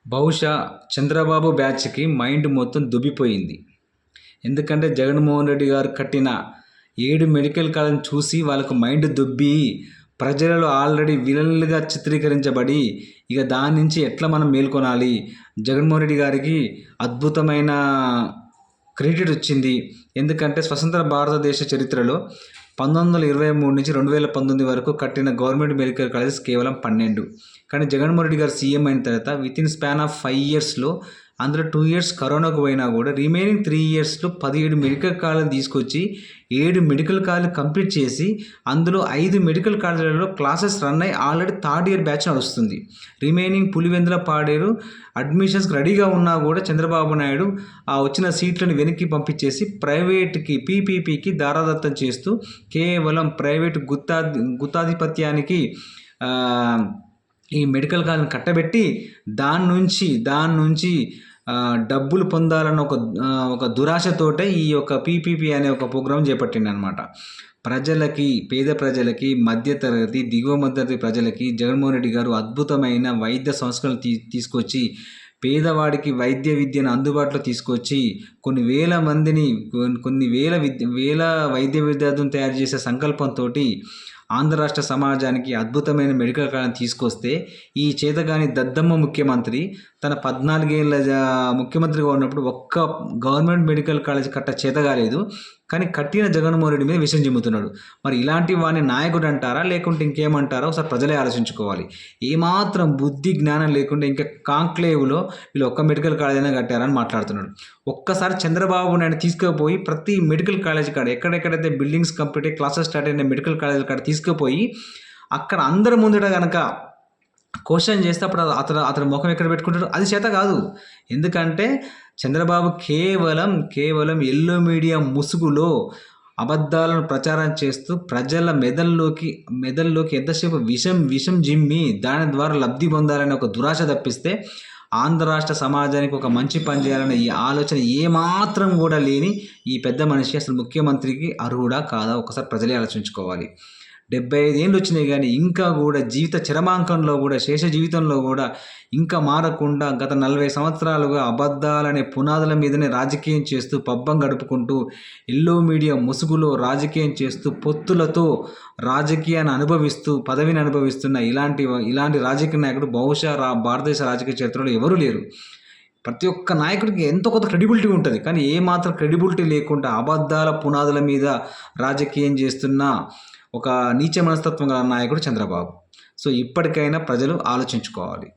బహుశా చంద్రబాబు బ్యాచ్కి మైండ్ మొత్తం దుబ్బిపోయింది. ఎందుకంటే జగన్మోహన్ రెడ్డి గారు కట్టిన 7 మెడికల్ కాలేజీని చూసి వాళ్ళకు మైండ్ దుబ్బి ప్రజలలో ఆల్రెడీ విలన్లుగా చిత్రీకరించబడి ఇక దాని నుంచి ఎట్లా మనం మేల్కొనాలి, జగన్మోహన్ రెడ్డి గారికి అద్భుతమైన క్రెడిట్ వచ్చింది. ఎందుకంటే స్వతంత్ర భారతదేశ చరిత్రలో 1923 నుంచి 2019 వరకు కట్టిన గవర్నమెంట్ మెడికల్ కాలేజెస్ కేవలం 12. కానీ జగన్మోహన్ రెడ్డి గారు సీఎం అయిన తర్వాత వితిన్ స్పాన్ ఆఫ్ 5 ఇయర్స్లో అందులో 2 ఇయర్స్ కరోనాకు పోయినా కూడా రిమైనింగ్ 3 ఇయర్స్లో 17 మెడికల్ కాలేజీలు తీసుకొచ్చి 7 మెడికల్ కాలేజీలు కంప్లీట్ చేసి అందులో 5 మెడికల్ కాలేజీలలో క్లాసెస్ రన్ అయ్యి ఆల్రెడీ 3rd ఇయర్ బ్యాచ్ నడుస్తుంది. రిమైనింగ్ పులివెందుల పాడేరు అడ్మిషన్స్కి రెడీగా ఉన్నా కూడా చంద్రబాబు నాయుడు ఆ వచ్చిన సీట్లను వెనక్కి పంపించేసి ప్రైవేట్కి పీపీపీకి దారాదత్తం చేస్తూ కేవలం ప్రైవేటు గుత్తాధిపత్యానికి ఈ మెడికల్ కాలేజీని కట్టబెట్టి దాని నుంచి డబ్బులు పొందాలన్న ఒక దురాశతోటే ఈ యొక్క పీపీపీ అనే ఒక ప్రోగ్రాం చేపట్టింది అనమాట. ప్రజలకి, పేద ప్రజలకి, మధ్యతరగతి, దిగువ మధ్యతరగతి ప్రజలకి జగన్మోహన్ రెడ్డి గారు అద్భుతమైన వైద్య సంస్కరణలు తీసుకొచ్చి పేదవాడికి వైద్య విద్యను అందుబాటులో తీసుకొచ్చి కొన్ని వేల వైద్య విద్యార్థులను తయారు చేసే సంకల్పంతో ఆంధ్ర రాష్ట్ర సమాజానికి అద్భుతమైన మెడికల్ కాలేజీని తీసుకొస్తే ఈ చేతగాని దద్దమ్మ ముఖ్యమంత్రి తన 14 ఏళ్ళ ముఖ్యమంత్రిగా ఉన్నప్పుడు ఒక్క గవర్నమెంట్ మెడికల్ కాలేజ్ చేత కాలేదు. కానీ కట్టిన జగన్మోహన్ రెడ్డి మీద విషం చిమ్ముతున్నాడు. మరి ఇలాంటి వాడిని నాయకుడు అంటారా లేకుంటే ఇంకేమంటారో ఒకసారి ప్రజలే ఆలోచించుకోవాలి. ఏమాత్రం బుద్ధి జ్ఞానం లేకుండా ఇంకా కాంక్లేవ్లో వీళ్ళు ఒక్క మెడికల్ కాలేజ్ అయినా కట్టారని మాట్లాడుతున్నాడు. ఒక్కసారి చంద్రబాబు నాయుడు తీసుకుపోయి ప్రతి మెడికల్ కాలేజ్ కాడ ఎక్కడెక్కడైతే బిల్డింగ్స్ కంప్లీట్ అయ్యి క్లాసెస్ స్టార్ట్ అయిన మెడికల్ కాలేజ్ కాడ తీసుకుపోయి అక్కడ అందరి ముందట కనుక క్వశ్చన్ చేస్తే అప్పుడు అతని ముఖం ఎక్కడ పెట్టుకుంటాడు? అది చేత కాదు. ఎందుకంటే చంద్రబాబు కేవలం ఎల్లో మీడియా ముసుగులో అబద్ధాలను ప్రచారం చేస్తూ ప్రజల మెదల్లోకి ఎంతసేపు విషం జిమ్మి దాని ద్వారా లబ్ధి పొందాలనే ఒక దురాశ తప్పిస్తే ఆంధ్ర రాష్ట్ర సమాజానికి ఒక మంచి పని చేయాలనే ఈ ఆలోచన ఏమాత్రం కూడా లేని ఈ పెద్ద మనిషి అసలు ముఖ్యమంత్రికి అర్హుడా కాదా ఒకసారి ప్రజలే ఆలోచించుకోవాలి. 75 ఏళ్ళు వచ్చినాయి కానీ ఇంకా కూడా జీవిత చరమాంకంలో కూడా శేష జీవితంలో కూడా ఇంకా మారకుండా గత 40 సంవత్సరాలుగా అబద్ధాలనే పునాదుల మీదనే రాజకీయం చేస్తూ పబ్బం గడుపుకుంటూ ఎల్లో మీడియా ముసుగులో రాజకీయం చేస్తూ పొత్తులతో రాజకీయాన్ని అనుభవిస్తూ పదవిని అనుభవిస్తున్న ఇలాంటి రాజకీయ నాయకుడు బహుశా భారతదేశ రాజకీయ చరిత్రలో ఎవరూ లేరు. ప్రతి ఒక్క నాయకుడికి ఎంతో కొంత క్రెడిబిలిటీ ఉంటుంది. కానీ ఏమాత్రం క్రెడిబిలిటీ లేకుండా అబద్ధాల పునాదుల మీద రాజకీయం చేస్తున్న ఒక నీచ మనస్తత్వం గల నాయకుడు చంద్రబాబు. సో ఇప్పటికైనా ప్రజలు ఆలోచించుకోవాలి.